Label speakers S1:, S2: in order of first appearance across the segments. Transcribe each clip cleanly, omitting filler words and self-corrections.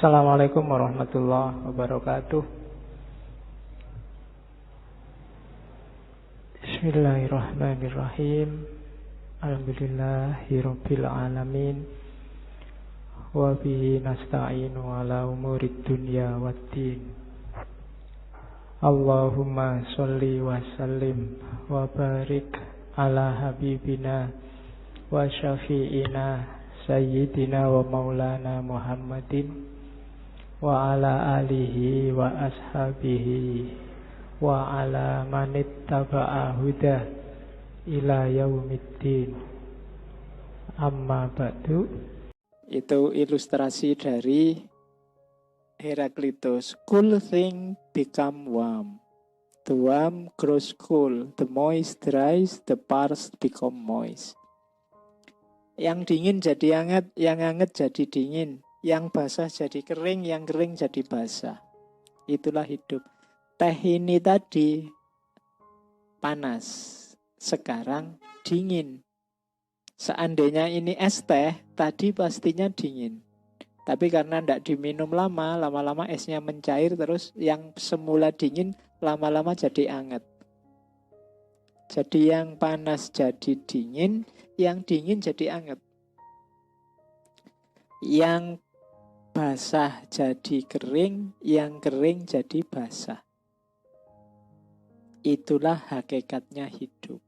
S1: Assalamualaikum warahmatullahi wabarakatuh. Bismillahirrahmanirrahim. Alhamdulillahirabbil alamin. Wa bihi nasta'inu ala umurid dunya waddin. Allahumma sholli wa sallim wa barik ala habibina wa syafi'ina sayyidina wa maulana Muhammadin wa ala alihi wa ashabihi wa ala manittaba'a huda ila yaumiddin. Amma ba'du. Itu ilustrasi dari Heraklitus. Cool thing become warm. The warm grows cool. The moist dries. The parched become moist. Yang dingin jadi hangat, yang hangat jadi dingin. Yang basah jadi kering, yang kering jadi basah. Itulah hidup. Teh ini tadi panas, sekarang dingin. Seandainya ini es teh, tadi pastinya dingin. Tapi karena tidak diminum lama-lama esnya mencair, terus yang semula dingin lama-lama jadi hangat. Jadi yang panas jadi dingin, yang dingin jadi hangat. Yang basah jadi kering, yang kering jadi basah. Itulah hakikatnya hidup.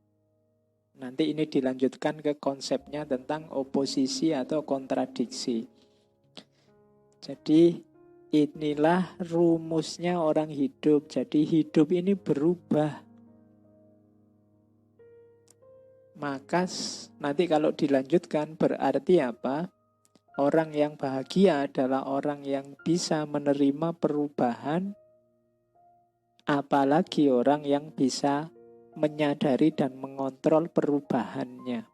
S1: Nanti ini dilanjutkan ke konsepnya tentang oposisi atau kontradiksi. Jadi inilah rumusnya orang hidup. Jadi hidup ini berubah. Maka nanti kalau dilanjutkan berarti apa? Orang yang bahagia adalah orang yang bisa menerima perubahan, apalagi orang yang bisa menyadari dan mengontrol perubahannya.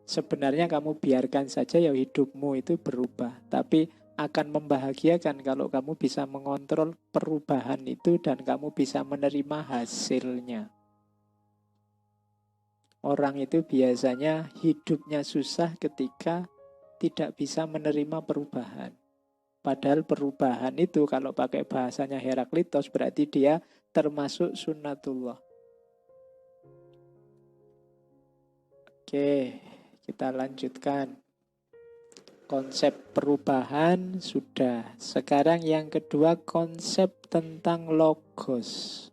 S1: Sebenarnya kamu biarkan saja ya hidupmu itu berubah, tapi akan membahagiakan kalau kamu bisa mengontrol perubahan itu dan kamu bisa menerima hasilnya. Orang itu biasanya hidupnya susah ketika tidak bisa menerima perubahan. Padahal perubahan itu kalau pakai bahasanya Heraklitos berarti dia termasuk sunnatullah. Oke, kita lanjutkan. Konsep perubahan sudah. Sekarang yang kedua, konsep tentang logos.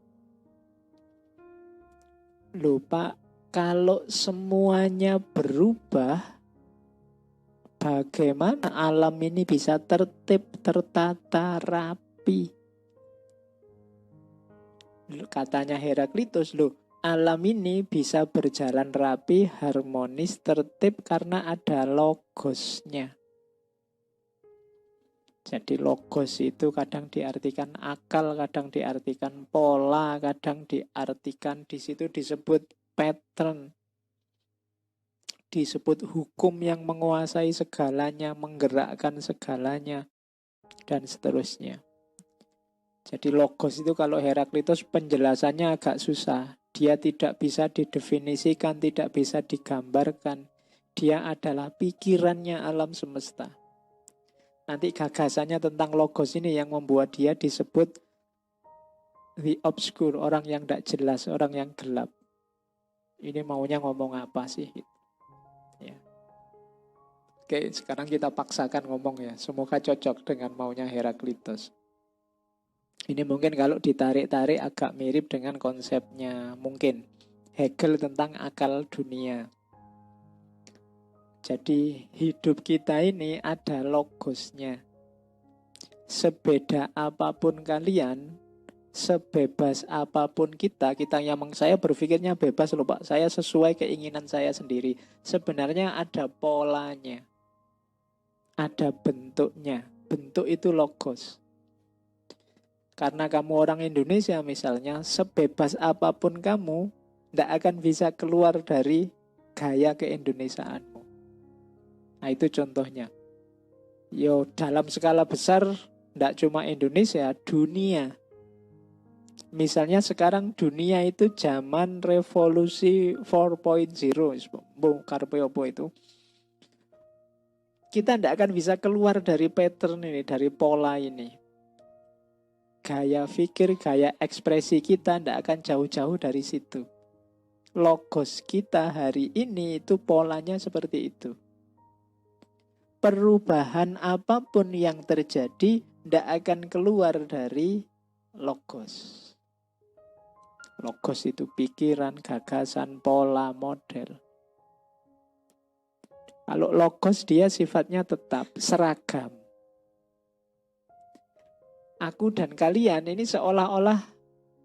S1: Lupa. Kalau semuanya berubah, bagaimana alam ini bisa tertib, tertata, rapi? Katanya Heraklitus, alam ini bisa berjalan rapi, harmonis, tertib karena ada logosnya. Jadi logos itu kadang diartikan akal, kadang diartikan pola, kadang diartikan di situ disebut pattern, disebut hukum yang menguasai segalanya, menggerakkan segalanya, dan seterusnya. Jadi logos itu kalau Heraklitus penjelasannya agak susah. Dia tidak bisa didefinisikan, tidak bisa digambarkan. Dia adalah pikirannya alam semesta. Nanti gagasannya tentang logos ini yang membuat dia disebut the obscure, orang yang tidak jelas, orang yang gelap. Ini maunya ngomong apa sih? Ya. Oke, sekarang kita paksakan ngomong ya. Semoga cocok dengan maunya Heraklitus. Ini mungkin kalau ditarik-tarik agak mirip dengan konsepnya mungkin Hegel tentang akal dunia. Jadi hidup kita ini ada logosnya. Sebeda apapun kalian, sebebas apapun kita yang saya berpikirnya bebas loh Pak. Saya sesuai keinginan saya sendiri. Sebenarnya ada polanya. Ada bentuknya. Bentuk itu logos. Karena kamu orang Indonesia misalnya, sebebas apapun kamu, tidak akan bisa keluar dari gaya keindonesiaanmu. Nah itu contohnya. Dalam skala besar, tidak cuma Indonesia, dunia. Misalnya sekarang dunia itu zaman revolusi 4.0, karepe apa itu? Kita tidak akan bisa keluar dari pattern ini, dari pola ini. Gaya pikir, gaya ekspresi kita tidak akan jauh-jauh dari situ. Logos kita hari ini itu polanya seperti itu. Perubahan apapun yang terjadi tidak akan keluar dari logos. Logos itu pikiran, gagasan, pola, model. Kalau logos dia sifatnya tetap seragam. Aku dan kalian ini seolah-olah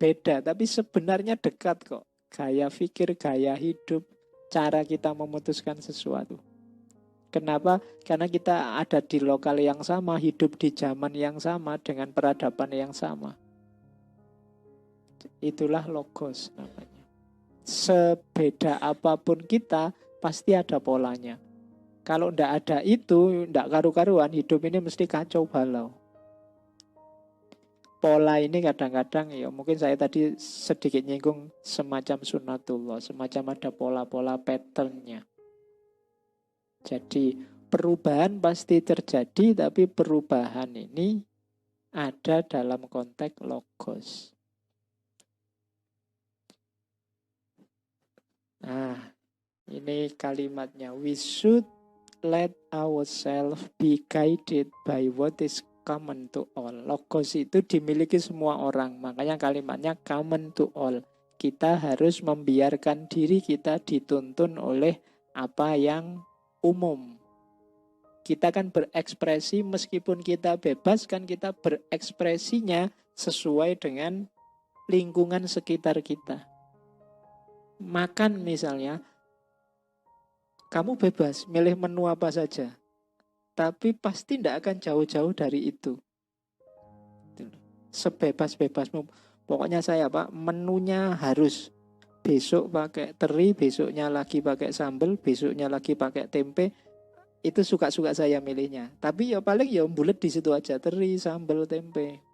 S1: beda, tapi sebenarnya dekat kok. Gaya pikir, gaya hidup, cara kita memutuskan sesuatu. Kenapa? Karena kita ada di lokal yang sama, hidup di zaman yang sama, dengan peradaban yang sama. Itulah logos namanya. Sebeda apapun kita, pasti ada polanya. Kalau ndak ada itu, ndak karu-karuan, hidup ini mesti kacau balau. Pola ini kadang-kadang, ya mungkin saya tadi sedikit nyinggung semacam sunatullah, semacam ada pola-pola patternnya. Jadi perubahan pasti terjadi, tapi perubahan ini ada dalam konteks logos. Nah, ini kalimatnya. We should let ourselves be guided by what is common to all. Logos itu dimiliki semua orang. Makanya kalimatnya common to all. Kita harus membiarkan diri kita dituntun oleh apa yang umum. Kita kan berekspresi meskipun kita bebas, kan kita berekspresinya sesuai dengan lingkungan sekitar kita. Makan misalnya, kamu bebas milih menu apa saja, tapi pasti tidak akan jauh-jauh dari itu. Sebebas-bebasmu. Pokoknya saya Pak, menunya harus besok pakai teri, besoknya lagi pakai sambal, besoknya lagi pakai tempe. Itu suka-suka saya milihnya. Tapi ya paling ya bulet di situ aja, teri, sambal, tempe.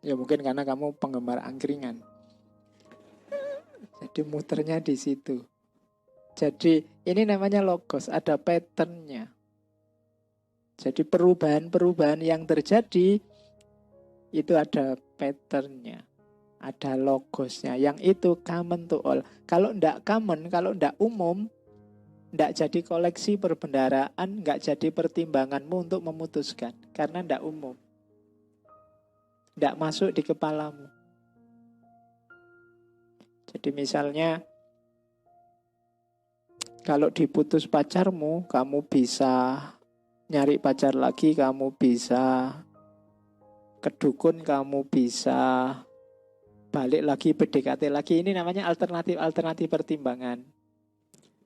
S1: Ya mungkin karena kamu penggemar angkringan. Jadi muternya di situ. Jadi ini namanya logos, ada patternnya. Jadi perubahan-perubahan yang terjadi itu ada patternnya, ada logosnya. Yang itu common to all. Kalau ndak common, kalau ndak umum, ndak jadi koleksi perbendaharaan, nggak jadi pertimbanganmu untuk memutuskan. Karena ndak umum, ndak masuk di kepalamu. Jadi misalnya kalau diputus pacarmu, kamu bisa nyari pacar lagi, kamu bisa ke dukun, kamu bisa balik lagi, PDKT lagi. Ini namanya alternatif pertimbangan.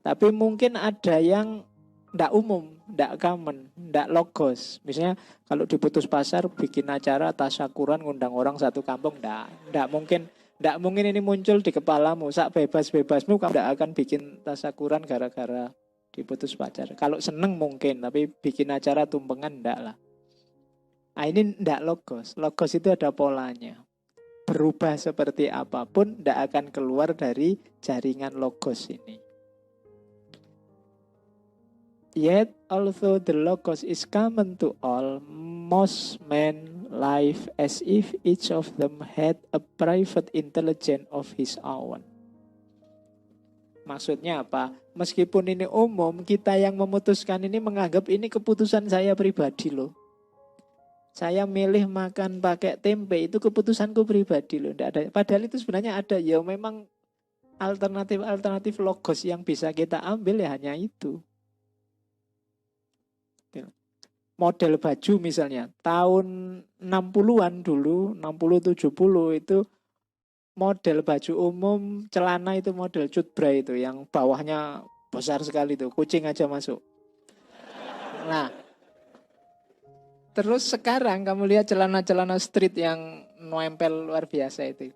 S1: Tapi mungkin ada yang ndak umum, ndak common, ndak logos. Misalnya kalau diputus pacar, bikin acara tasyakuran, ngundang orang satu kampung, ndak mungkin. Nggak mungkin ini muncul di kepalamu. Sak bebas-bebasmu kamu tidak akan bikin tasyakuran gara-gara diputus pacar. Kalau seneng mungkin, tapi bikin acara tumpengan enggak lah. Nah ini enggak logos. Logos itu ada polanya. Berubah seperti apapun enggak akan keluar dari jaringan logos ini. Yet, although the logos is common to all, most men live as if each of them had a private intelligence of his own. Maksudnya apa? Meskipun ini umum, kita yang memutuskan ini menganggap ini keputusan saya pribadi loh. Saya milih makan pakai tempe, itu keputusanku pribadi loh. Nggak ada. Padahal itu sebenarnya ada. Ya memang alternatif logos yang bisa kita ambil ya hanya itu. Model baju misalnya tahun 60-an dulu, 60-70 itu model baju umum, celana itu model cutbray itu yang bawahnya besar sekali tuh, kucing aja masuk. Nah, terus sekarang kamu lihat celana-celana street yang nempel luar biasa itu.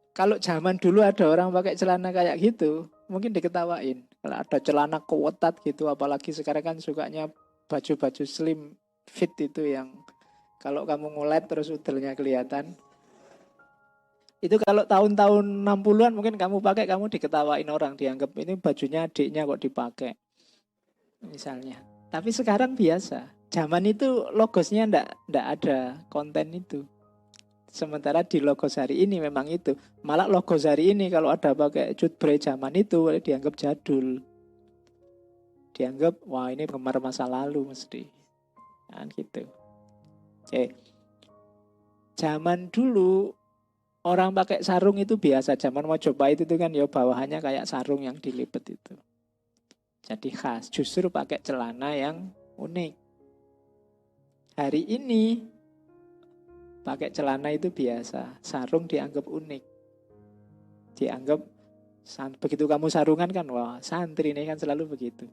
S1: Kalau zaman dulu ada orang pakai celana kayak gitu, mungkin diketawain. Kalau ada celana kewetat gitu, apalagi sekarang kan sukanya baju-baju slim fit itu yang kalau kamu ngulet terus udelnya kelihatan. Itu kalau tahun-tahun 60-an mungkin kamu pakai, kamu diketawain orang, dianggap ini bajunya adiknya kok dipakai. Misalnya. Tapi sekarang biasa. Zaman itu logosnya ndak ada konten itu. Sementara di logos hari ini memang itu. Malah logos hari ini kalau ada pakai cutbray zaman itu dianggap jadul. Dianggap, wah ini penggemar masa lalu mesti. Kan gitu. Oke. Zaman dulu orang pakai sarung itu biasa. Zaman Majapahit itu kan ya bawahannya kayak sarung yang dilipat itu. Jadi khas. Justru pakai celana yang unik. Hari ini pakai celana itu biasa. Sarung dianggap unik. Dianggap begitu kamu sarungan kan, wah santri ini kan selalu begitu.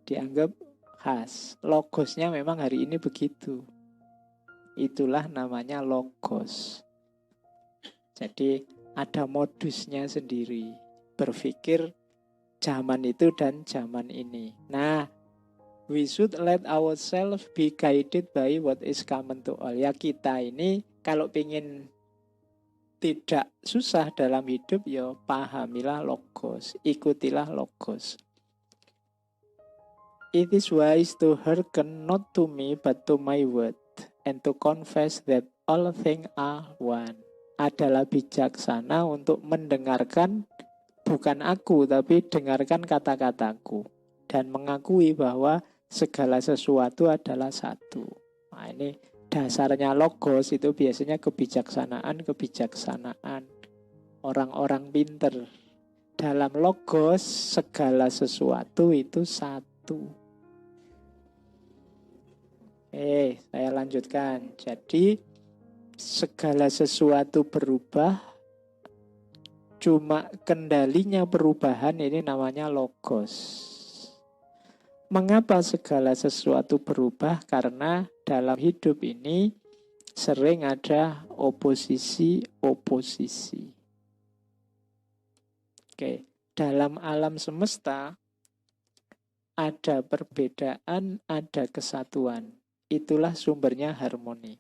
S1: Dianggap khas. Logosnya memang hari ini begitu. Itulah namanya logos. Jadi ada modusnya sendiri. Berpikir zaman itu dan zaman ini. Nah, we should let ourselves be guided by what is common to all. Ya kita ini kalau ingin tidak susah dalam hidup, ya pahamilah logos. Ikutilah logos. It is wise to hearken not to me but to my word, and to confess that all things are one. Adalah bijaksana untuk mendengarkan bukan aku, tapi dengarkan kata-kataku. Dan mengakui bahwa segala sesuatu adalah satu. Nah ini dasarnya logos itu biasanya kebijaksanaan. Orang-orang pinter. Dalam logos segala sesuatu itu satu. Saya lanjutkan. Jadi segala sesuatu berubah, cuma kendalinya perubahan ini namanya logos. Mengapa segala sesuatu berubah? Karena dalam hidup ini sering ada oposisi-oposisi. Oke, dalam alam semesta ada perbedaan, ada kesatuan. Itulah sumbernya harmoni.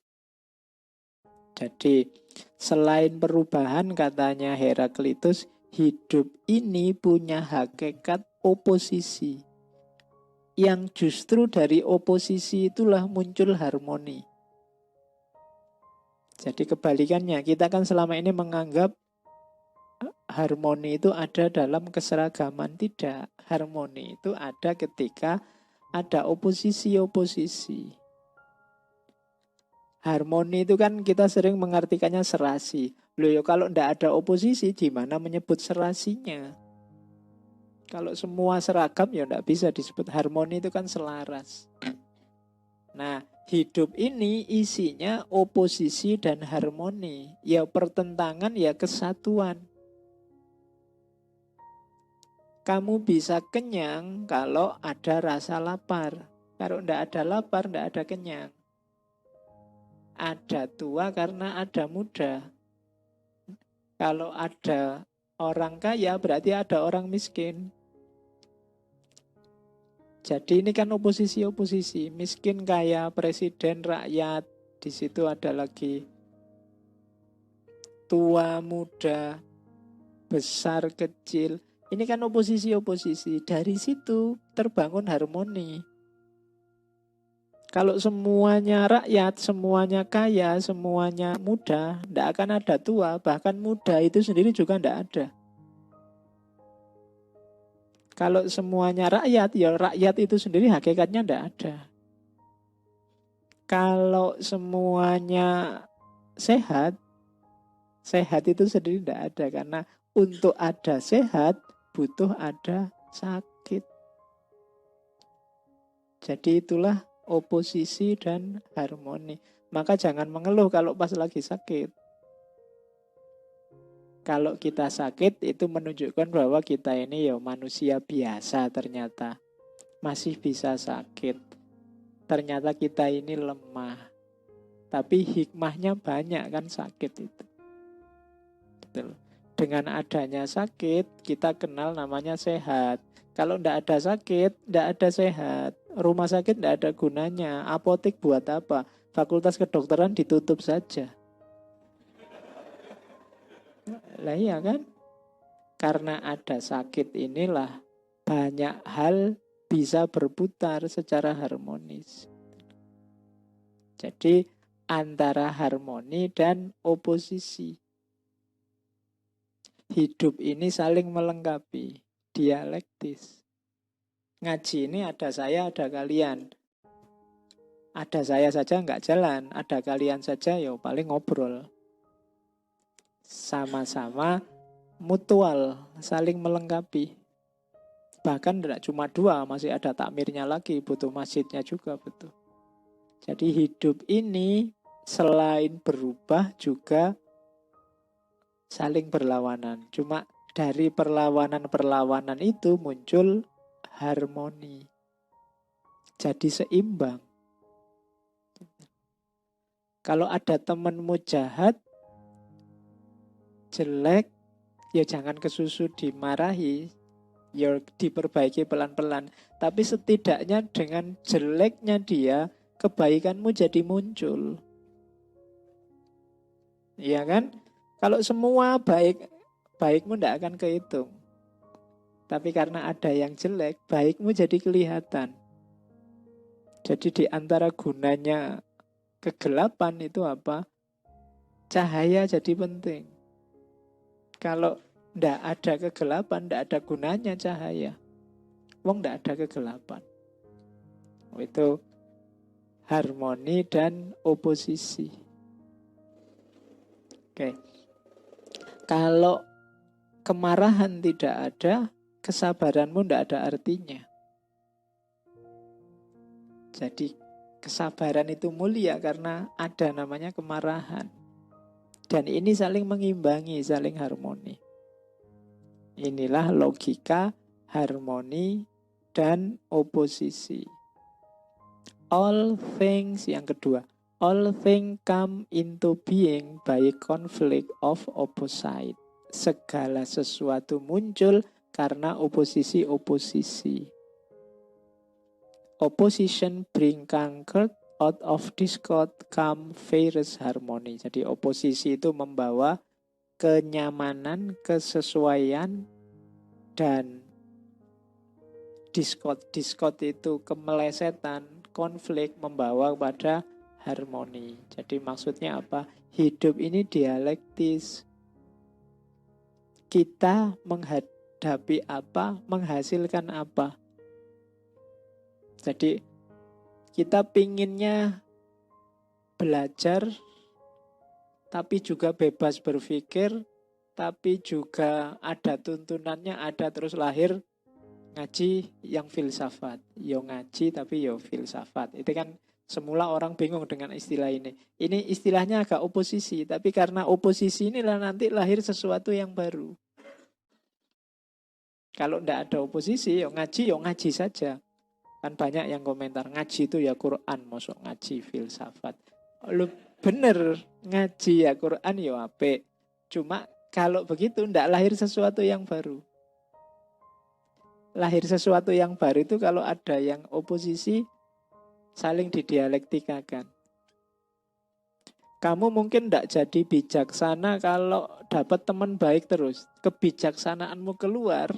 S1: Jadi selain perubahan katanya Heraklitus, hidup ini punya hakikat oposisi. Yang justru dari oposisi itulah muncul harmoni. Jadi kebalikannya, kita kan selama ini menganggap harmoni itu ada dalam keseragaman. Tidak, harmoni itu ada ketika ada oposisi-oposisi. Harmoni itu kan kita sering mengartikannya serasi. Loh ya kalau tidak ada oposisi, di mana menyebut serasinya? Kalau semua seragam ya tidak bisa disebut harmoni, itu kan selaras. Nah, hidup ini isinya oposisi dan harmoni. Ya pertentangan, ya kesatuan. Kamu bisa kenyang kalau ada rasa lapar. Kalau tidak ada lapar, tidak ada kenyang. Ada tua karena ada muda. Kalau ada orang kaya berarti ada orang miskin. Jadi ini kan oposisi-oposisi. Miskin, kaya, presiden, rakyat. Di situ ada lagi tua, muda, besar, kecil. Ini kan oposisi-oposisi. Dari situ terbangun harmoni. Kalau semuanya rakyat, semuanya kaya, semuanya muda, tidak akan ada tua. Bahkan muda itu sendiri juga tidak ada. Kalau semuanya rakyat, ya rakyat itu sendiri hakikatnya tidak ada. Kalau semuanya sehat, sehat itu sendiri tidak ada. Karena untuk ada sehat, butuh ada sakit. Jadi itulah oposisi dan harmoni. Maka jangan mengeluh kalau pas lagi sakit. Kalau kita sakit itu menunjukkan bahwa kita ini ya manusia biasa ternyata. Masih bisa sakit. Ternyata kita ini lemah. Tapi hikmahnya banyak kan sakit itu. Betul. Dengan adanya sakit, kita kenal namanya sehat. Kalau tidak ada sakit, tidak ada sehat. Rumah sakit tidak ada gunanya. Apotek buat apa? Fakultas kedokteran ditutup saja. Lah iya kan? Karena ada sakit inilah banyak hal bisa berputar secara harmonis. Jadi antara harmoni dan oposisi. Hidup ini saling melengkapi, dialektis. Ngaji ini ada saya, ada kalian. Ada saya saja nggak jalan, ada kalian saja ya paling ngobrol. Sama-sama mutual, saling melengkapi. Bahkan tidak cuma dua, masih ada takmirnya lagi, butuh masjidnya juga betul. Jadi hidup ini selain berubah juga saling berlawanan. Cuma dari perlawanan-perlawanan itu muncul harmoni. Jadi seimbang. Kalau ada temanmu jahat, jelek, ya jangan kesusu dimarahi, ya diperbaiki pelan-pelan. Tapi setidaknya dengan jeleknya dia, kebaikanmu jadi muncul. Iya kan? Kalau semua baik, baikmu tidak akan kehitung. Tapi karena ada yang jelek, baikmu jadi kelihatan. Jadi di antara gunanya kegelapan itu apa? Cahaya jadi penting. Kalau tidak ada kegelapan, tidak ada gunanya cahaya. Wong tidak ada kegelapan. Itu harmoni dan oposisi. Oke. Kalau kemarahan tidak ada, kesabaranmu tidak ada artinya. Jadi kesabaran itu mulia karena ada namanya kemarahan. Dan ini saling mengimbangi, saling harmoni. Inilah logika harmoni dan oposisi. All things, yang kedua, all things come into being by conflict of opposite. Segala sesuatu muncul karena oposisi-oposisi. Opposition bring concord, out of discord come various harmony. Jadi oposisi itu membawa kenyamanan, kesesuaian, dan discord. Discord itu kemelesetan, konflik membawa pada harmoni. Jadi maksudnya apa? Hidup ini dialektis. Kita menghadapi apa, menghasilkan apa. Jadi kita pinginnya belajar, tapi juga bebas berpikir, tapi juga ada tuntunannya, ada terus lahir ngaji yang filsafat. Yo ngaji tapi yo filsafat. Itu kan semula orang bingung dengan istilah ini. Ini istilahnya agak oposisi, tapi karena oposisi inilah nanti lahir sesuatu yang baru. Kalau tidak ada oposisi, yo ngaji saja. Kan banyak yang komentar, ngaji itu ya Quran, masuk ngaji filsafat. Lu bener, ngaji ya Quran ya apik. Cuma kalau begitu tidak lahir sesuatu yang baru. Lahir sesuatu yang baru itu kalau ada yang oposisi, saling didialektikakan. Kamu mungkin tidak jadi bijaksana kalau dapat teman baik terus. Kebijaksanaanmu keluar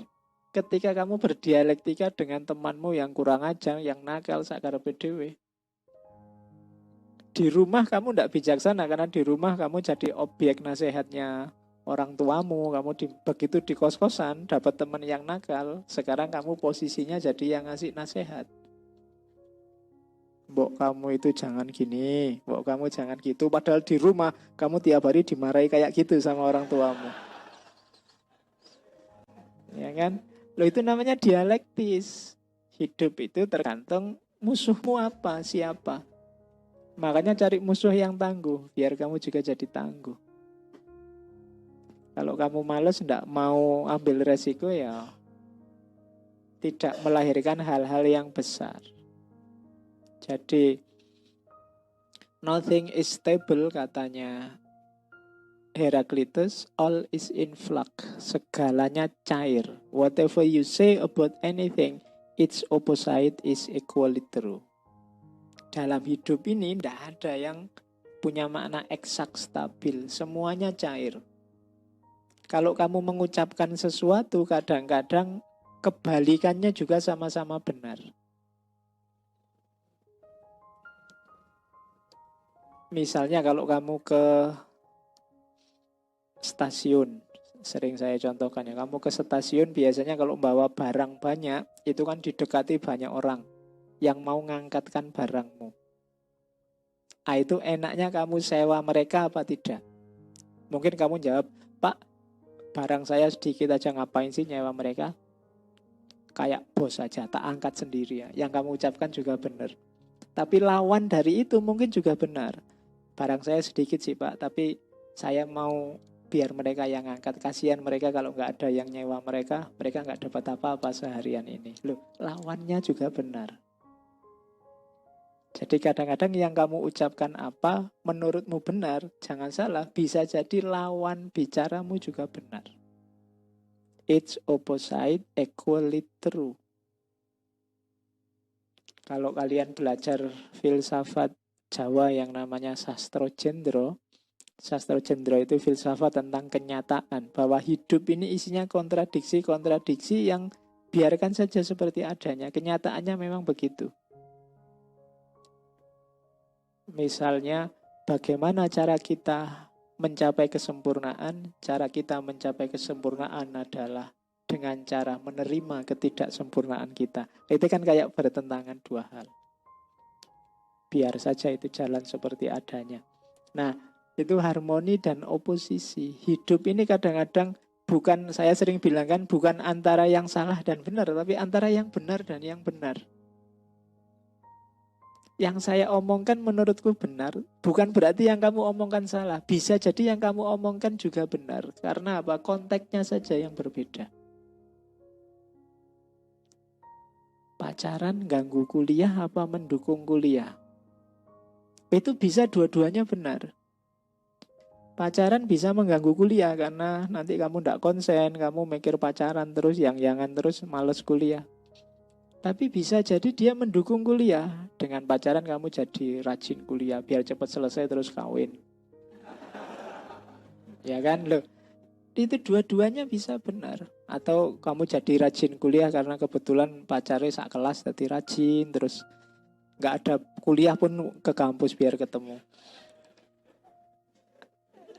S1: ketika kamu berdialektika dengan temanmu yang kurang ajar, yang nakal, sakarepe dhewe. Di rumah kamu tidak bijaksana karena di rumah kamu jadi objek nasihatnya orang tuamu. Kamu begitu di kos-kosan dapat teman yang nakal, sekarang kamu posisinya jadi yang ngasih nasihat. Mbok kamu itu jangan gini, mbok kamu jangan gitu. Padahal di rumah kamu tiap hari dimarahi kayak gitu sama orang tuamu. Ya kan? Loh itu namanya dialektis. Hidup itu tergantung musuhmu apa, siapa. Makanya cari musuh yang tangguh, biar kamu juga jadi tangguh. Kalau kamu malas tidak mau ambil resiko ya tidak melahirkan hal-hal yang besar. Jadi nothing is stable katanya Heraclitus, all is in flux. Segalanya cair. Whatever you say about anything, its opposite is equally true. Dalam hidup ini tidak ada yang punya makna eksak stabil. Semuanya cair. Kalau kamu mengucapkan sesuatu, kadang-kadang kebalikannya juga sama-sama benar. Misalnya kalau kamu ke stasiun, sering saya contohkan ya, kamu ke stasiun biasanya kalau bawa barang banyak, itu kan didekati banyak orang yang mau ngangkatkan barangmu. Ah, itu enaknya kamu sewa mereka apa tidak? Mungkin kamu jawab, Pak, barang saya sedikit aja, ngapain sih nyewa mereka? Kayak bos aja, tak angkat sendiri ya. Yang kamu ucapkan juga benar. Tapi lawan dari itu mungkin juga benar. Barang saya sedikit sih Pak, tapi saya mau biar mereka yang angkat. Kasihan mereka kalau nggak ada yang nyewa mereka, mereka nggak dapat apa-apa seharian ini. Loh, lawannya juga benar. Jadi kadang-kadang yang kamu ucapkan apa menurutmu benar, jangan salah, bisa jadi lawan bicaramu juga benar. Its opposite equally true. Kalau kalian belajar filsafat Jawa yang namanya Sastro Jendro itu filsafat tentang kenyataan, bahwa hidup ini isinya kontradiksi-kontradiksi yang biarkan saja seperti adanya. Kenyataannya memang begitu. Misalnya, bagaimana cara kita mencapai kesempurnaan? Cara kita mencapai kesempurnaan adalah dengan cara menerima ketidaksempurnaan kita. Itu kan kayak bertentangan dua hal. Biar saja itu jalan seperti adanya. Nah, itu harmoni dan oposisi. Hidup ini kadang-kadang bukan, saya sering bilang kan, bukan antara yang salah dan benar, tapi antara yang benar dan yang benar. Yang saya omongkan menurutku benar, bukan berarti yang kamu omongkan salah. Bisa jadi yang kamu omongkan juga benar. Karena apa? Konteksnya saja yang berbeda. Pacaran ganggu kuliah apa mendukung kuliah? Itu bisa dua-duanya benar. Pacaran bisa mengganggu kuliah karena nanti kamu tidak konsen, kamu mikir pacaran terus, yang-yangan terus, males kuliah. Tapi bisa jadi dia mendukung kuliah. Dengan pacaran kamu jadi rajin kuliah, biar cepat selesai terus kawin. Ya kan, loh. Itu dua-duanya bisa benar. Atau kamu jadi rajin kuliah karena kebetulan pacarnya sak kelas jadi rajin, terus nggak ada kuliah pun ke kampus biar ketemu.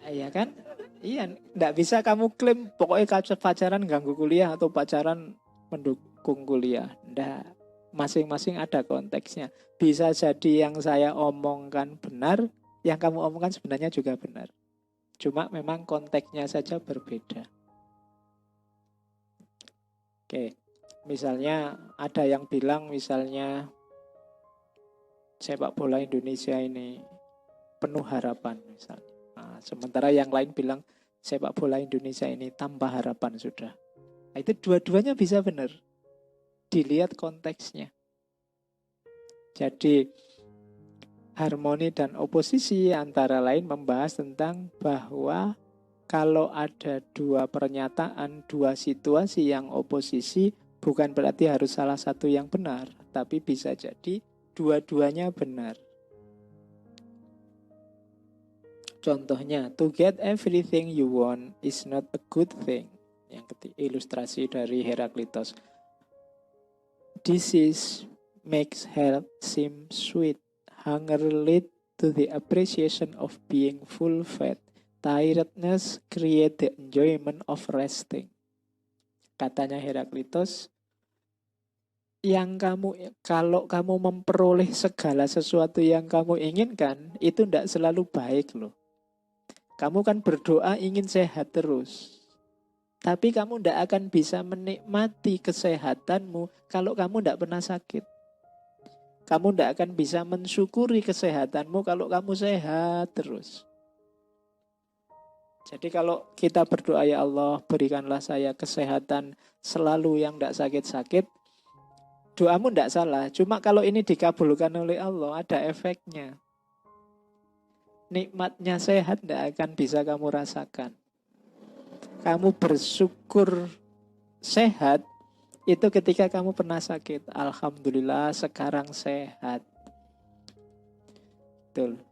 S1: Iya kan? Iya, nggak bisa kamu klaim pokoknya pacaran ganggu kuliah atau pacaran mendukung kuliah. Nggak, masing-masing ada konteksnya. Bisa jadi yang saya omongkan benar, yang kamu omongkan sebenarnya juga benar. Cuma memang konteksnya saja berbeda. Oke, misalnya ada yang bilang misalnya sepak bola Indonesia ini penuh harapan misalnya. Nah, sementara yang lain bilang sepak bola Indonesia ini tanpa harapan sudah. Nah, itu dua-duanya bisa benar. Dilihat konteksnya. Jadi harmoni dan oposisi antara lain membahas tentang bahwa kalau ada dua pernyataan, dua situasi yang oposisi, bukan berarti harus salah satu yang benar, tapi bisa jadi dua-duanya benar. Contohnya, to get everything you want is not a good thing. Yang ketiga, ilustrasi dari Heraklitos. Disease makes health seem sweet. Hunger lead to the appreciation of being full-fed. Tiredness create the enjoyment of resting. Katanya Heraklitos, kalau kamu memperoleh segala sesuatu yang kamu inginkan, itu tidak selalu baik loh. Kamu kan berdoa ingin sehat terus. Tapi kamu tidak akan bisa menikmati kesehatanmu kalau kamu tidak pernah sakit. Kamu tidak akan bisa mensyukuri kesehatanmu kalau kamu sehat terus. Jadi kalau kita berdoa, ya Allah berikanlah saya kesehatan selalu yang tidak sakit-sakit, doamu tidak salah. Cuma kalau ini dikabulkan oleh Allah, ada efeknya. Nikmatnya sehat tidak akan bisa kamu rasakan. Kamu bersyukur sehat itu ketika kamu pernah sakit. Alhamdulillah sekarang sehat. Betul.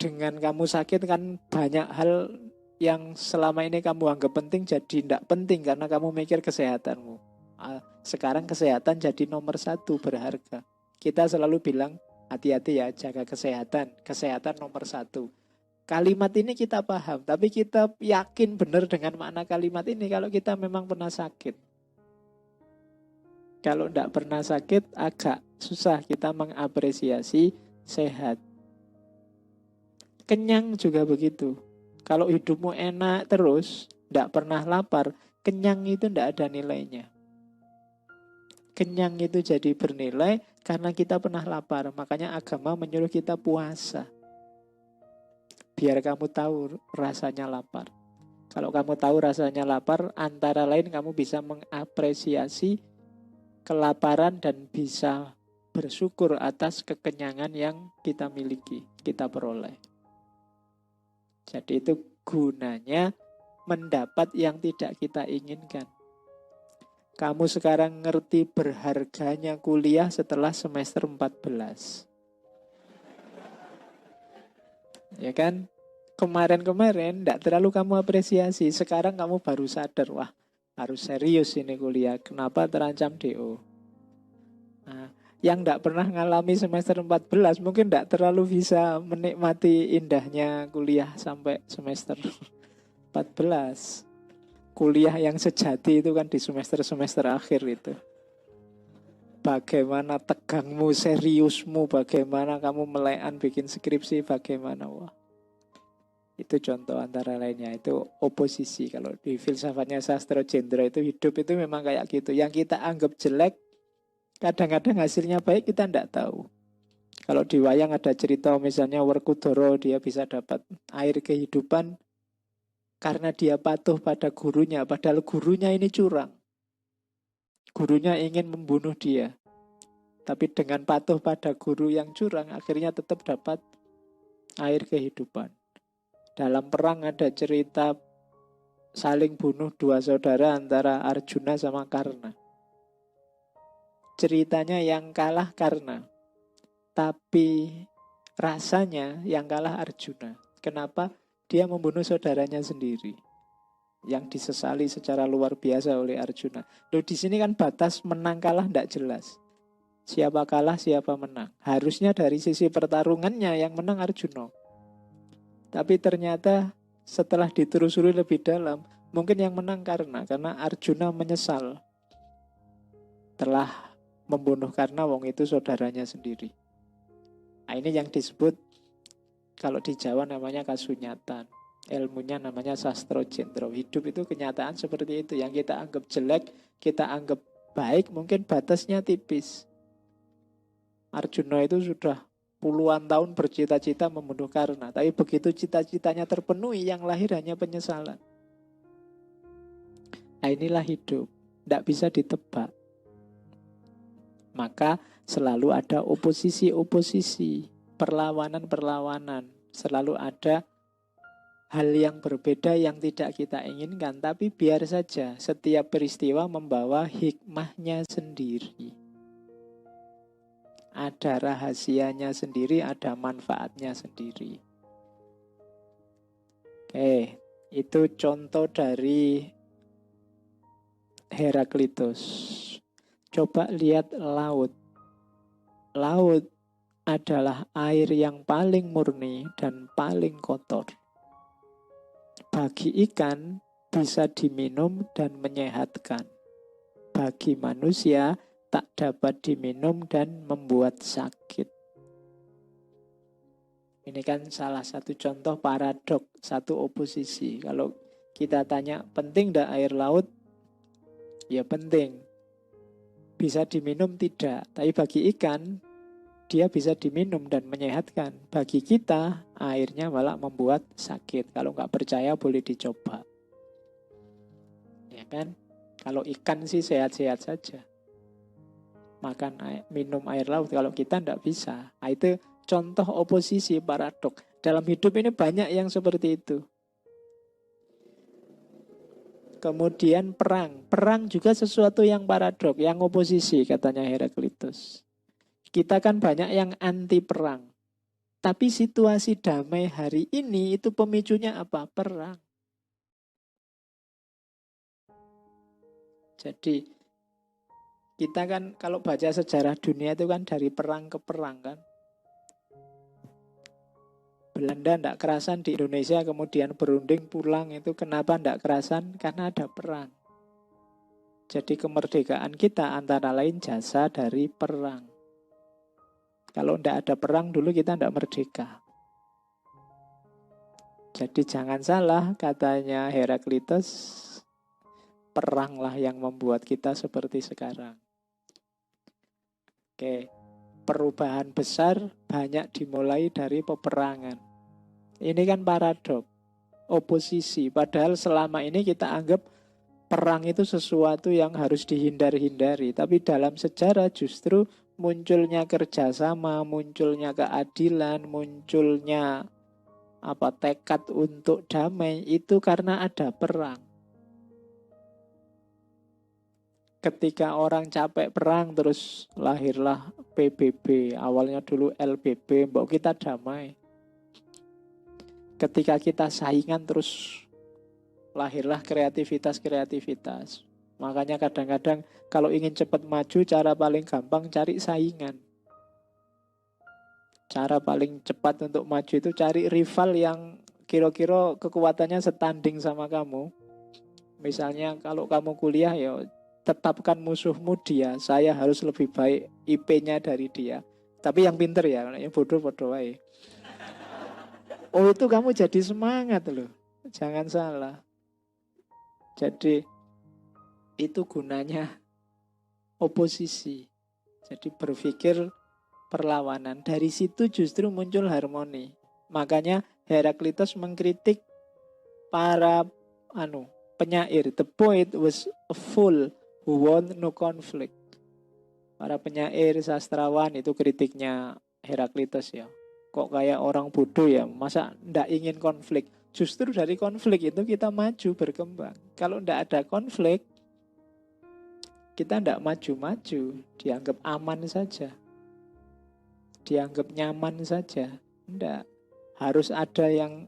S1: Dengan kamu sakit kan banyak hal yang selama ini kamu anggap penting jadi tidak penting karena kamu mikir kesehatanmu. Sekarang kesehatan jadi nomor satu berharga. Kita selalu bilang, hati-hati ya, jaga kesehatan. Kesehatan nomor satu. Kalimat ini kita paham, tapi kita yakin benar dengan makna kalimat ini kalau kita memang pernah sakit. Kalau tidak pernah sakit, agak susah kita mengapresiasi sehat. Kenyang juga begitu. Kalau hidupmu enak terus, tidak pernah lapar, kenyang itu tidak ada nilainya. Kenyang itu jadi bernilai karena kita pernah lapar. Makanya agama menyuruh kita puasa. Biar kamu tahu rasanya lapar. Kalau kamu tahu rasanya lapar, antara lain kamu bisa mengapresiasi kelaparan dan bisa bersyukur atas kekenyangan yang kita miliki, kita peroleh. Jadi itu gunanya mendapat yang tidak kita inginkan. Kamu sekarang ngerti berharganya kuliah setelah semester 14. Ya kan? Kemarin-kemarin tidak terlalu kamu apresiasi. Sekarang kamu baru sadar, wah harus serius ini kuliah. Kenapa terancam DO? Nah, yang tidak pernah ngalami semester 14 mungkin tidak terlalu bisa menikmati indahnya kuliah sampai semester 14. Kuliah yang sejati itu kan di semester-semester akhir itu. Bagaimana tegangmu, seriusmu, bagaimana kamu melekan bikin skripsi, bagaimana, wah. Itu contoh antara lainnya, itu oposisi. Kalau di filsafatnya Sastro Jendra itu hidup itu memang kayak gitu. Yang kita anggap jelek, kadang-kadang hasilnya baik kita tidak tahu. Kalau di wayang ada cerita misalnya Werkudara, dia bisa dapat air kehidupan karena dia patuh pada gurunya, padahal gurunya ini curang. Gurunya ingin membunuh dia. Tapi dengan patuh pada guru yang curang, akhirnya tetap dapat air kehidupan. Dalam perang ada cerita saling bunuh dua saudara antara Arjuna sama Karna. Ceritanya yang kalah Karna, tapi rasanya yang kalah Arjuna. Kenapa? Dia membunuh saudaranya sendiri, yang disesali secara luar biasa oleh Arjuna. Loh, di sini kan batas menang kalah tidak jelas. Siapa kalah, siapa menang. Harusnya dari sisi pertarungannya yang menang Arjuna. Tapi ternyata setelah ditelusuri lebih dalam, mungkin yang menang karena Arjuna menyesal telah membunuh karena wong itu saudaranya sendiri. Nah, ini yang disebut kalau di Jawa namanya kasunyatan. Ilmunya namanya Sastro Jendra. Hidup itu kenyataan seperti itu. Yang kita anggap jelek, kita anggap baik, mungkin batasnya tipis. Arjuna itu sudah puluhan tahun bercita-cita membunuh Karna. Tapi begitu cita-citanya terpenuhi, yang lahir hanya penyesalan. Nah, inilah hidup. Tidak bisa ditebak. Maka selalu ada oposisi-oposisi, perlawanan-perlawanan. Selalu ada hal yang berbeda yang tidak kita inginkan. Tapi biar saja, setiap peristiwa membawa hikmahnya sendiri. Ada rahasianya sendiri, ada manfaatnya sendiri. Oke, itu contoh dari Heraklitus. Coba lihat laut. Laut adalah air yang paling murni dan paling kotor. Bagi ikan bisa diminum dan menyehatkan. Bagi manusia tak dapat diminum dan membuat sakit. Ini kan salah satu contoh paradok, satu oposisi. Kalau kita tanya penting tidak air laut? Ya penting. Bisa diminum tidak, tapi bagi ikan dia bisa diminum dan menyehatkan. Bagi kita airnya malah membuat sakit. Kalau nggak percaya boleh dicoba. Ya kan? Kalau ikan sih sehat-sehat saja. Makan minum air laut, kalau kita nggak bisa. Nah, itu contoh oposisi paradok. Dalam hidup ini banyak yang seperti itu. Kemudian perang. Perang juga sesuatu yang paradok, yang oposisi katanya Heraklitus. Kita kan banyak yang anti perang. Tapi situasi damai hari ini itu pemicunya apa? Perang. Jadi Kita kan kalau baca sejarah dunia itu kan dari perang ke perang kan. Belanda tidak kerasan di Indonesia, kemudian berunding pulang, itu kenapa tidak kerasan? Karena ada perang. Jadi kemerdekaan kita antara lain jasa dari perang. Kalau tidak ada perang dulu kita tidak merdeka. Jadi jangan salah, katanya Heraklitus, peranglah yang membuat kita seperti sekarang. Oke, perubahan besar banyak dimulai dari peperangan. Ini kan paradok, oposisi. Padahal selama ini kita anggap perang itu sesuatu yang harus dihindar-hindari. Tapi dalam sejarah justru munculnya kerjasama, munculnya keadilan, munculnya tekad untuk damai itu karena ada perang. Ketika orang capek perang terus lahirlah PBB, awalnya dulu LBB, mbok kita damai. Ketika kita saingan terus lahirlah kreativitas. Makanya kadang-kadang kalau ingin cepat maju, cara paling gampang cari saingan. Cara paling cepat untuk maju itu cari rival yang kira-kira kekuatannya setanding sama kamu. Misalnya kalau kamu kuliah ya tetapkan musuhmu dia. Saya harus lebih baik IP-nya dari dia. Tapi yang pinter ya, yang bodoh-bodoh aja. Oh itu kamu jadi semangat loh. Jangan salah. Jadi itu gunanya oposisi. Jadi berpikir perlawanan. Dari situ justru muncul harmoni. Makanya Heraklitus mengkritik para penyair. The poet was a fool who want no conflict. Para penyair, sastrawan itu kritiknya Heraklitus ya. Kok kayak orang bodoh ya, masa ndak ingin konflik. Justru dari konflik itu kita maju, berkembang. Kalau ndak ada konflik, kita ndak maju-maju. Dianggap aman saja, dianggap nyaman saja. Ndak, harus ada yang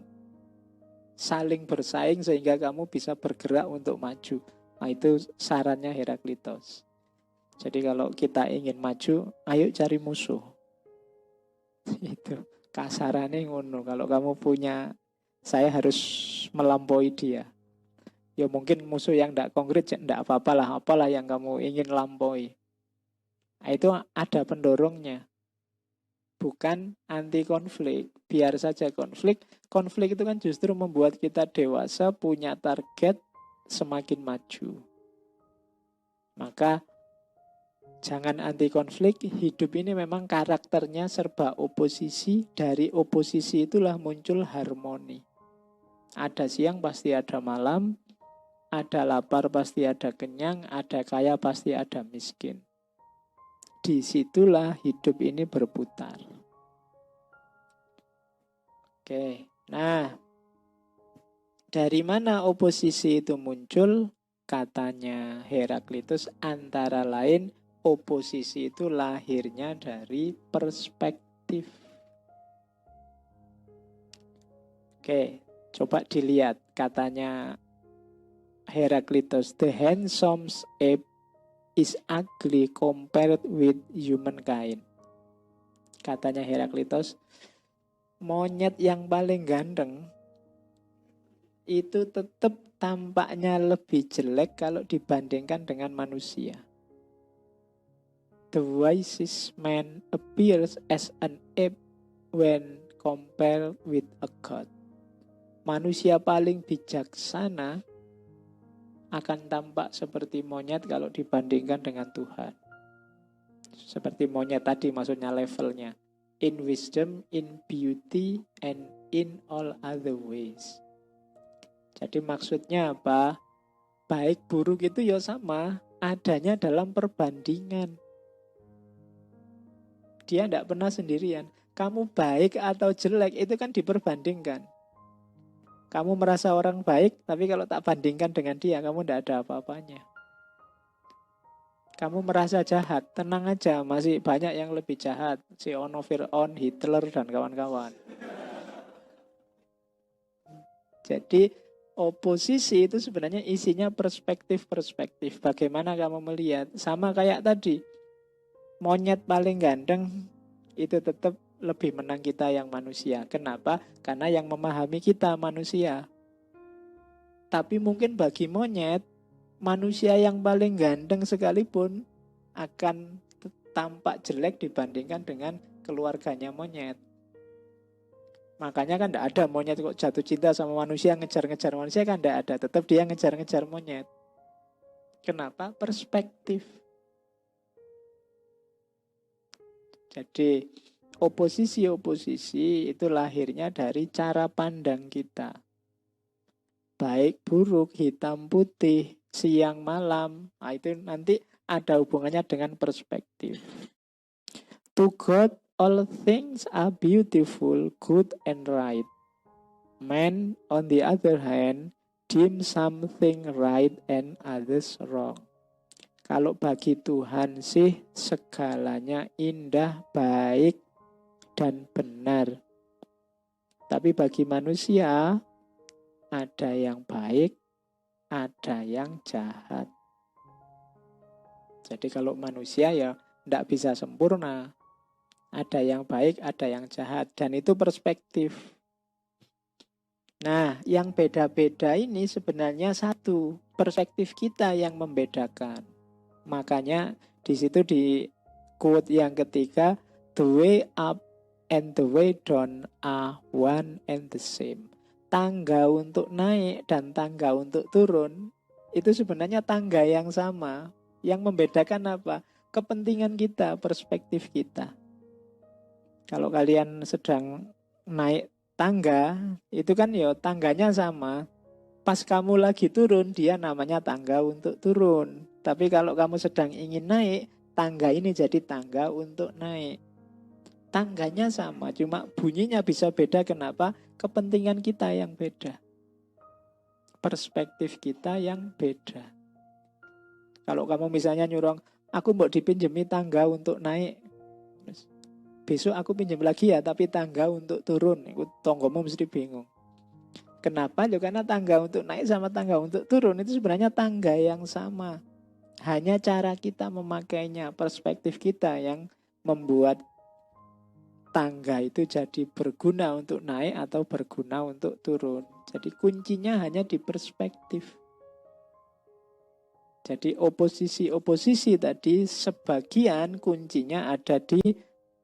S1: saling bersaing sehingga kamu bisa bergerak untuk maju. Nah itu sarannya Heraklitus. Jadi kalau kita ingin maju, ayo cari musuh. Itu kasarannya ngono. Kalau kamu punya, saya harus melampaui dia. Ya mungkin musuh yang tidak konkret, tidak apa-apalah, apalah yang kamu ingin lampaui. Nah, itu ada pendorongnya. Bukan anti konflik, biar saja konflik. Konflik itu kan justru membuat kita dewasa, punya target, semakin maju. Maka jangan anti konflik. Hidup ini memang karakternya serba oposisi. Dari oposisi itulah muncul harmoni. Ada siang pasti ada malam, ada lapar pasti ada kenyang, ada kaya pasti ada miskin. Disitulah hidup ini berputar. Oke, nah dari mana oposisi itu muncul? Katanya Heraklitus antara lain oposisi itu lahirnya dari perspektif. Oke, coba dilihat katanya Heraklitus, the handsome ape is ugly compared with humankind. Katanya Heraklitus, monyet yang paling ganteng itu tetap tampaknya lebih jelek kalau dibandingkan dengan manusia. The wisest man appears as an ape when compared with a god. Manusia paling bijaksana akan tampak seperti monyet kalau dibandingkan dengan Tuhan. Seperti monyet tadi maksudnya levelnya. In wisdom, in beauty, and in all other ways. Jadi maksudnya apa? Baik buruk itu ya sama, adanya dalam perbandingan. Dia tidak pernah sendirian. Kamu baik atau jelek itu kan diperbandingkan. Kamu merasa orang baik, tapi kalau tak bandingkan dengan dia, kamu tidak ada apa-apanya. Kamu merasa jahat, tenang aja, masih banyak yang lebih jahat. Si Ono, Fir'aun, Hitler, dan kawan-kawan. Jadi Oposisi itu sebenarnya isinya perspektif-perspektif. Bagaimana kamu melihat? Sama kayak tadi, monyet paling ganteng itu tetap lebih menang kita yang manusia. Kenapa? Karena yang memahami kita manusia. Tapi mungkin bagi monyet, manusia yang paling ganteng sekalipun akan tampak jelek dibandingkan dengan keluarganya monyet. Makanya kan tidak ada monyet kok jatuh cinta sama manusia, ngejar-ngejar manusia kan tidak ada. Tetap dia ngejar-ngejar monyet. Kenapa? Perspektif. Jadi oposisi-oposisi itu lahirnya dari cara pandang kita. Baik, buruk, hitam, putih, siang, malam. Nah, itu nanti ada hubungannya dengan perspektif. To God, all things are beautiful, good, and right. Man, on the other hand, deem something right and others wrong. Kalau bagi Tuhan sih segalanya indah, baik, dan benar. Tapi bagi manusia ada yang baik, ada yang jahat. Jadi kalau manusia ya tidak bisa sempurna. Ada yang baik, ada yang jahat. Dan itu perspektif. Nah, yang beda-beda ini sebenarnya satu. Perspektif kita yang membedakan. Makanya di situ di quote yang ketiga, the way up and the way down are one and the same. Tangga untuk naik dan tangga untuk turun itu sebenarnya tangga yang sama. Yang membedakan apa? Kepentingan kita, perspektif kita. Kalau kalian sedang naik tangga, itu kan ya tangganya sama. Pas kamu lagi turun, dia namanya tangga untuk turun. Tapi kalau kamu sedang ingin naik, tangga ini jadi tangga untuk naik. Tangganya sama, cuma bunyinya bisa beda. Kenapa? Kepentingan kita yang beda. Perspektif kita yang beda. Kalau kamu misalnya nyuruh, aku mau dipinjemi tangga untuk naik. Besok aku pinjam lagi ya, tapi tangga untuk turun. Itu tonggomu mesti bingung. Kenapa? Ya karena tangga untuk naik sama tangga untuk turun itu sebenarnya tangga yang sama. Hanya cara kita memakainya, perspektif kita yang membuat tangga itu jadi berguna untuk naik atau berguna untuk turun. Jadi kuncinya hanya di perspektif. Jadi oposisi-oposisi tadi sebagian kuncinya ada di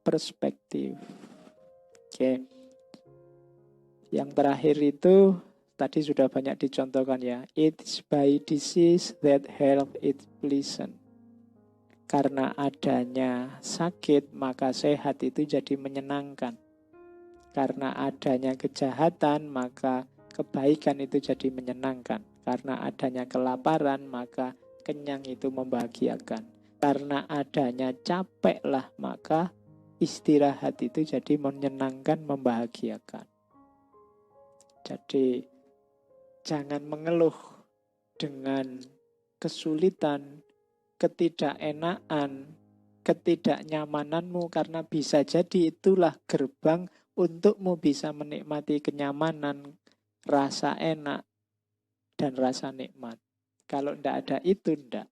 S1: perspektif. Oke. Yang terakhir itu tadi sudah banyak dicontohkan ya. It's by disease that health is pleasant. Karena adanya sakit, maka sehat itu jadi menyenangkan. Karena adanya kejahatan, maka kebaikan itu jadi menyenangkan. Karena adanya kelaparan, maka kenyang itu membahagiakan. Karena adanya capek lah, maka istirahat itu jadi menyenangkan, membahagiakan. Jadi jangan mengeluh dengan kesulitan, ketidakenaan, ketidaknyamananmu, karena bisa jadi itulah gerbang untukmu bisa menikmati kenyamanan, rasa enak, dan rasa nikmat. Kalau ndak ada itu, ndak.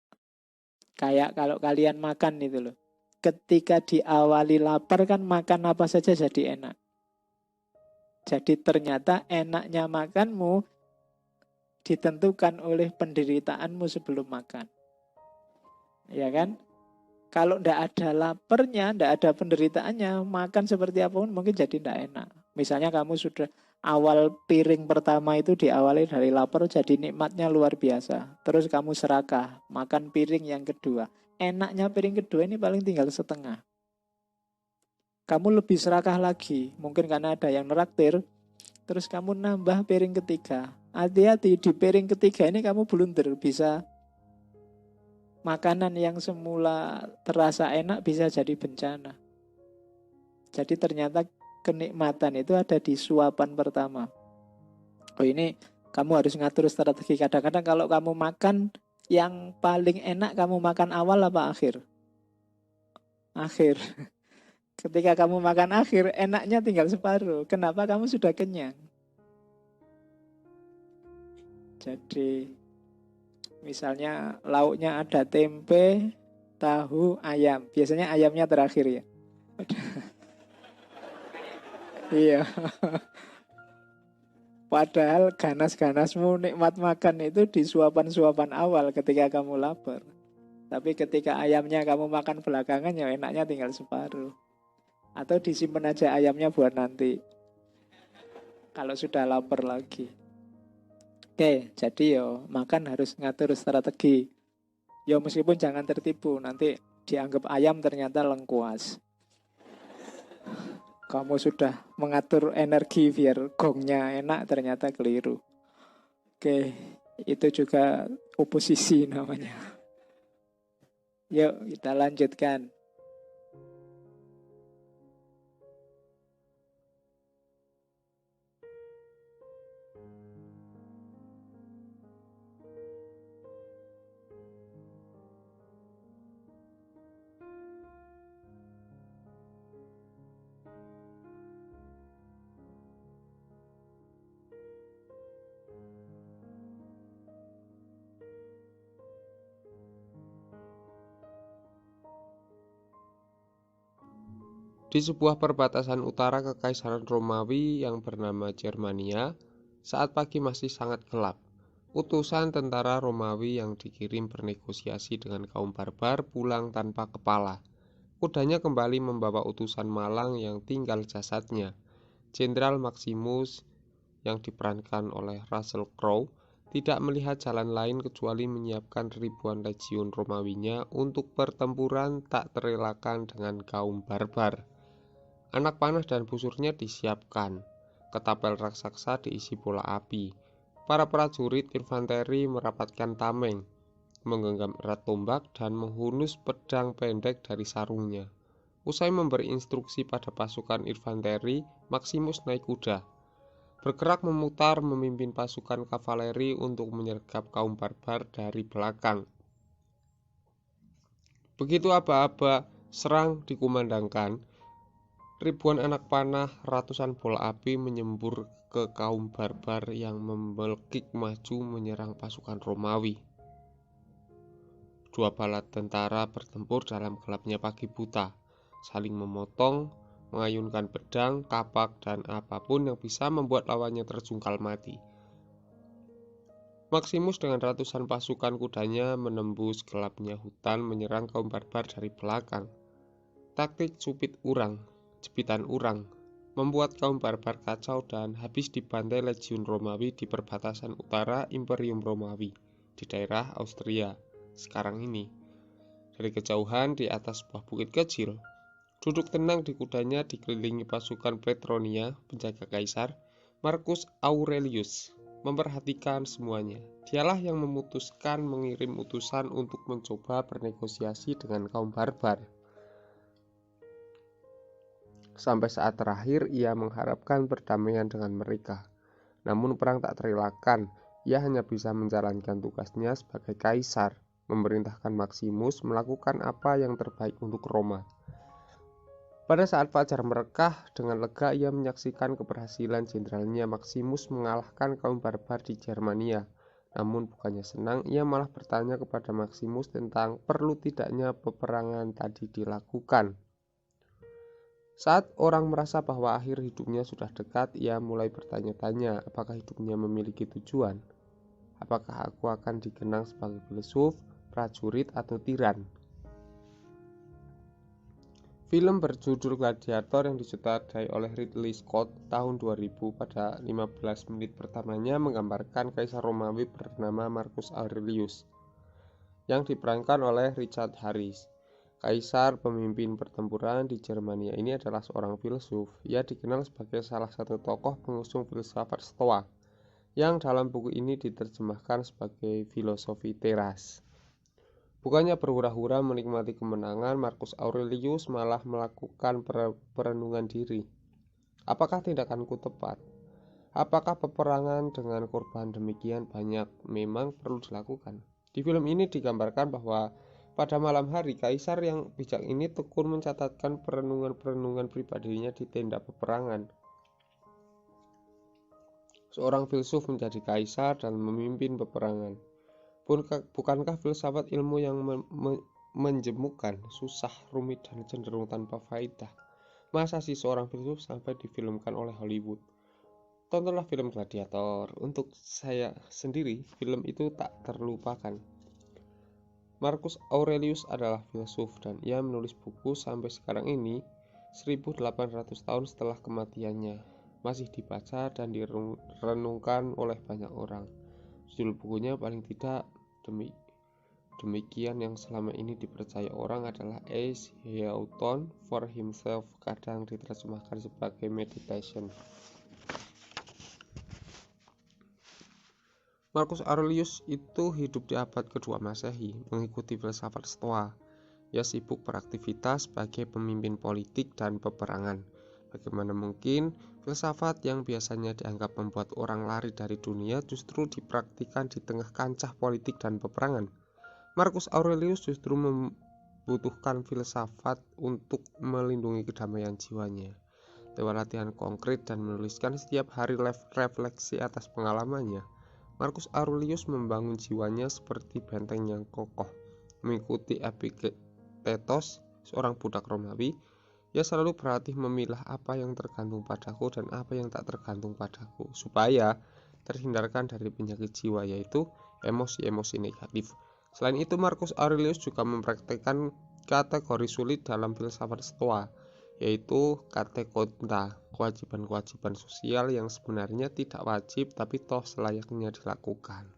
S1: Kayak kalau kalian makan itu loh. Ketika diawali lapar kan makan apa saja jadi enak. Jadi ternyata enaknya makanmu ditentukan oleh penderitaanmu sebelum makan. Ya kan? Kalau ndak ada laparnya, ndak ada penderitaannya, makan seperti apapun mungkin jadi ndak enak. Misalnya kamu sudah awal piring pertama itu diawali dari lapar, jadi nikmatnya luar biasa. Terus kamu serakah, makan piring yang kedua. Enaknya piring kedua ini paling tinggal setengah. Kamu lebih serakah lagi, mungkin karena ada yang neraktir. Terus kamu nambah piring ketiga. Hati-hati, di piring ketiga ini kamu blunder, bisa makanan yang semula terasa enak bisa jadi bencana. Jadi ternyata kenikmatan itu ada di suapan pertama. Oh ini kamu harus ngatur strategi. Kadang-kadang kalau kamu makan yang paling enak, kamu makan awal apa akhir? Akhir. Ketika kamu makan akhir, enaknya tinggal separuh. Kenapa? Kamu sudah kenyang. Jadi misalnya lauknya ada tempe, tahu, ayam. Biasanya ayamnya terakhir ya. Iya. Padahal ganas-ganasmu nikmat makan itu di suapan-suapan awal ketika kamu lapar. Tapi ketika ayamnya kamu makan belakangan ya enaknya tinggal separuh. Atau disimpan aja ayamnya buat nanti kalau sudah lapar lagi. Oke, jadi yo makan harus ngatur strategi. Yo meskipun jangan tertipu, nanti dianggap ayam ternyata lengkuas. Kamu sudah mengatur energi biar gongnya enak, ternyata keliru. Oke, itu juga oposisi namanya. Yuk kita lanjutkan.
S2: Di sebuah perbatasan utara Kekaisaran Romawi yang bernama Germania, saat pagi masih sangat gelap, utusan tentara Romawi yang dikirim bernegosiasi dengan kaum barbar pulang tanpa kepala. Kudanya kembali membawa utusan malang yang tinggal jasadnya. Jenderal Maximus yang diperankan oleh Russell Crowe tidak melihat jalan lain kecuali menyiapkan ribuan legiun Romawinya untuk pertempuran tak terelakkan dengan kaum barbar. Anak panah dan busurnya disiapkan. Ketapel raksasa diisi bola api. Para prajurit infanteri merapatkan tameng, menggenggam erat tombak dan menghunus pedang pendek dari sarungnya. Usai memberi instruksi pada pasukan infanteri, Maximus naik kuda, bergerak memutar memimpin pasukan kavaleri untuk menyergap kaum barbar dari belakang. Begitu aba-aba serang dikumandangkan, ribuan anak panah, ratusan bola api menyembur ke kaum barbar yang memelkik maju menyerang pasukan Romawi. Dua bala tentara bertempur dalam gelapnya pagi buta, saling memotong, mengayunkan pedang, kapak, dan apapun yang bisa membuat lawannya terjungkal mati. Maximus dengan ratusan pasukan kudanya menembus gelapnya hutan menyerang kaum barbar dari belakang. Taktik cupit urang, jepitan urang, membuat kaum barbar kacau dan habis dibantai legiun Romawi di perbatasan utara Imperium Romawi, di daerah Austria, sekarang ini. Dari kejauhan di atas sebuah bukit kecil, duduk tenang di kudanya dikelilingi pasukan Petronia, penjaga kaisar, Marcus Aurelius, memperhatikan semuanya. Dialah yang memutuskan mengirim utusan untuk mencoba bernegosiasi dengan kaum barbar. Sampai saat terakhir ia mengharapkan perdamaian dengan mereka. Namun perang tak terelakkan. Ia hanya bisa menjalankan tugasnya sebagai kaisar, memerintahkan Maximus melakukan apa yang terbaik untuk Roma. Pada saat fajar merekah, dengan lega ia menyaksikan keberhasilan jenderalnya Maximus mengalahkan kaum barbar di Germania. Namun bukannya senang, ia malah bertanya kepada Maximus tentang perlu tidaknya peperangan tadi dilakukan. Saat orang merasa bahwa akhir hidupnya sudah dekat, ia mulai bertanya-tanya apakah hidupnya memiliki tujuan. Apakah aku akan dikenang sebagai filsuf, prajurit, atau tiran? Film berjudul Gladiator yang disutradarai oleh Ridley Scott tahun 2000 pada 15 menit pertamanya menggambarkan kaisar Romawi bernama Marcus Aurelius yang diperankan oleh Richard Harris. Kaisar pemimpin pertempuran di Germania ini adalah seorang filsuf. Ia dikenal sebagai salah satu tokoh pengusung filsafat Stoa, yang dalam buku ini diterjemahkan sebagai filosofi teras. Bukannya berhura-hura menikmati kemenangan, Marcus Aurelius malah melakukan perenungan diri. Apakah tindakanku tepat? Apakah peperangan dengan korban demikian banyak memang perlu dilakukan? Di film ini digambarkan bahwa pada malam hari, kaisar yang bijak ini tekun mencatatkan perenungan-perenungan pribadinya di tenda peperangan. Seorang filsuf menjadi kaisar dan memimpin peperangan. Bukankah filsafat ilmu yang menjemukan, susah, rumit, dan cenderung tanpa faedah? Masa sih seorang filsuf sampai difilmkan oleh Hollywood? Tontonlah film Gladiator. Untuk saya sendiri, film itu tak terlupakan. Marcus Aurelius adalah filsuf dan ia menulis buku sampai sekarang ini, 1800 tahun setelah kematiannya, masih dibaca dan direnungkan oleh banyak orang. Judul bukunya paling tidak demikian yang selama ini dipercaya orang adalah As He Thought for Himself, kadang diterjemahkan sebagai meditation. Marcus Aurelius itu hidup di abad kedua Masehi, mengikuti filsafat Stoa. Ia sibuk beraktivitas sebagai pemimpin politik dan peperangan. Bagaimana mungkin filsafat yang biasanya dianggap membuat orang lari dari dunia justru dipraktikkan di tengah kancah politik dan peperangan? Marcus Aurelius justru membutuhkan filsafat untuk melindungi kedamaian jiwanya. Lewat latihan konkret dan menuliskan setiap hari refleksi atas pengalamannya, Marcus Aurelius membangun jiwanya seperti benteng yang kokoh. Mengikuti Epictetus, seorang budak Romawi, ia selalu berlatih memilah apa yang tergantung padaku dan apa yang tak tergantung padaku, supaya terhindarkan dari penyakit jiwa, yaitu emosi-emosi negatif. Selain itu, Marcus Aurelius juga mempraktikkan kategori sulit dalam filsafat Stoa, yaitu katekonta, kewajiban-kewajiban sosial yang sebenarnya tidak wajib tapi toh selayaknya dilakukan.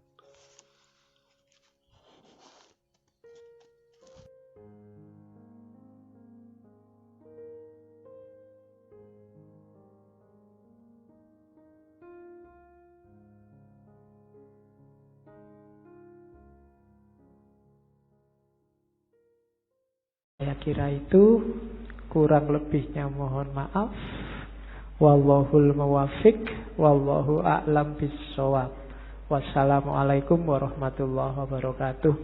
S1: Saya kira itu, kurang lebihnya mohon maaf. Wallahul muwaffiq, wallahu a'lam bissawab. Wassalamualaikum warahmatullahi wabarakatuh.